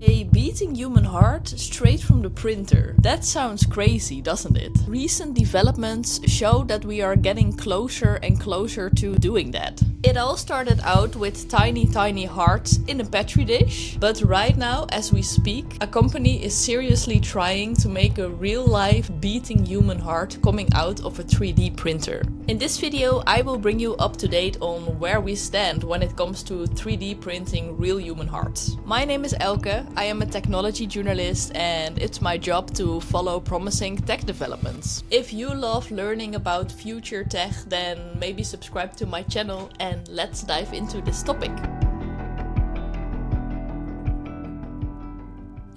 A beating human heart straight from the printer. That sounds crazy, doesn't it? Recent developments show that we are getting closer and closer to doing that. It all started out with tiny hearts in a petri dish, but right now, as we speak, a company is seriously trying to make a real-life beating human heart coming out of a 3D printer. In this video, I will bring you up to date on where we stand when it comes to 3D printing real human hearts. My name is Elke. I am a technology journalist and it's my job to follow promising tech developments. If you love learning about future tech, then maybe subscribe to my channel and let's dive into this topic.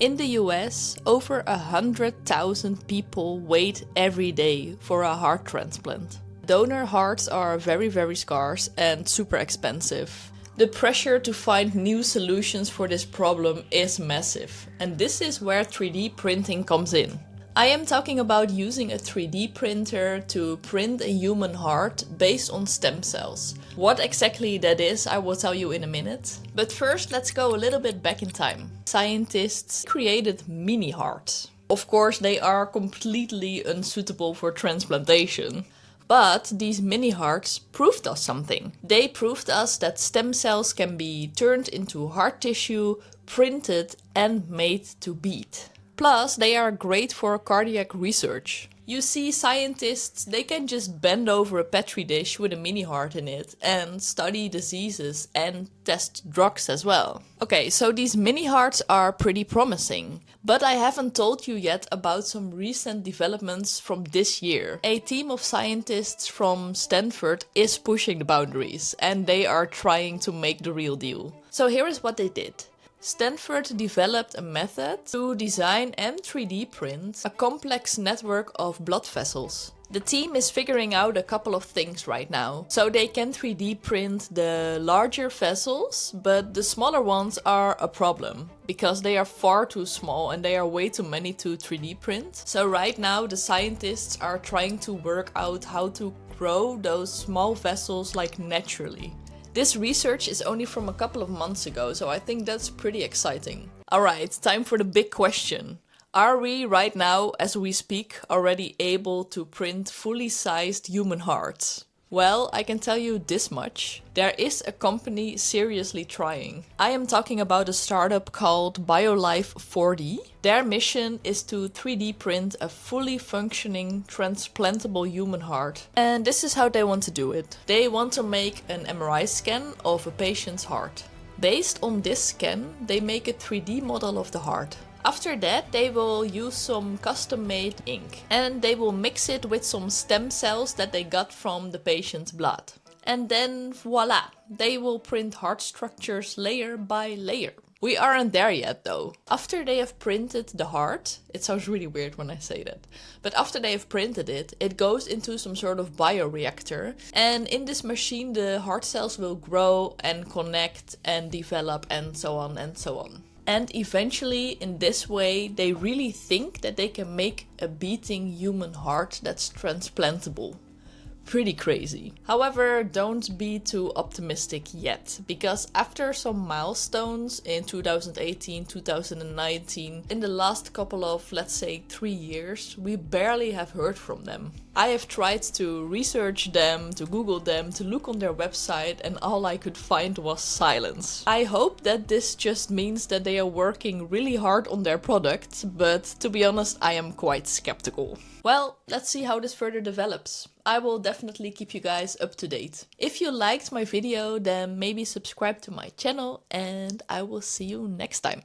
In the US, over 100,000 people wait every day for a heart transplant. Donor hearts are very scarce and super expensive. The pressure to find new solutions for this problem is massive, and this is where 3D printing comes in. I am talking about using a 3D printer to print a human heart based on stem cells. What exactly that is, I will tell you in a minute. But first, let's go a little bit back in time. Scientists created mini hearts. Of course, they are completely unsuitable for transplantation. But these mini hearts proved us something. They proved us that stem cells can be turned into heart tissue, printed and made to beat. Plus, they are great for cardiac research. You see, scientists, they can just bend over a petri dish with a mini heart in it and study diseases and test drugs as well. Okay, so these mini hearts are pretty promising. But I haven't told you yet about some recent developments from this year. A team of scientists from Stanford is pushing the boundaries and they are trying to make the real deal. So here is what they did. Stanford developed a method to design and 3D print a complex network of blood vessels. The team is figuring out a couple of things right now. So they can 3D print the larger vessels, but the smaller ones are a problem because they are far too small and they are way too many to 3D print. So right now the scientists are trying to work out how to grow those small vessels like naturally. This research is only from a couple of months ago, so I think that's pretty exciting. Alright, time for the big question. Are we right now, as we speak, already able to print fully sized human hearts? Well, I can tell you this much. There is a company seriously trying. I am talking about a startup called BioLife4D. Their mission is to 3D print a fully functioning, transplantable human heart. And this is how they want to do it. They want to make an MRI scan of a patient's heart. Based on this scan, they make a 3D model of the heart. After that, they will use some custom-made ink and they will mix it with some stem cells that they got from the patient's blood. And then voila, they will print heart structures layer by layer. We aren't there yet though. After they have printed the heart, it sounds really weird when I say that, but after they have printed it, it goes into some sort of bioreactor, and in this machine the heart cells will grow and connect and develop and so on and so on. And eventually, in this way, they really think that they can make a beating human heart that's transplantable. Pretty crazy. However, don't be too optimistic yet, because after some milestones in 2018, 2019, in the last couple of, let's say, 3 years, we barely have heard from them. I have tried to research them, to Google them, to look on their website, and all I could find was silence. I hope that this just means that they are working really hard on their product, but to be honest, I am quite skeptical. Well, let's see how this further develops. I will definitely keep you guys up to date. If you liked my video, then maybe subscribe to my channel and I will see you next time.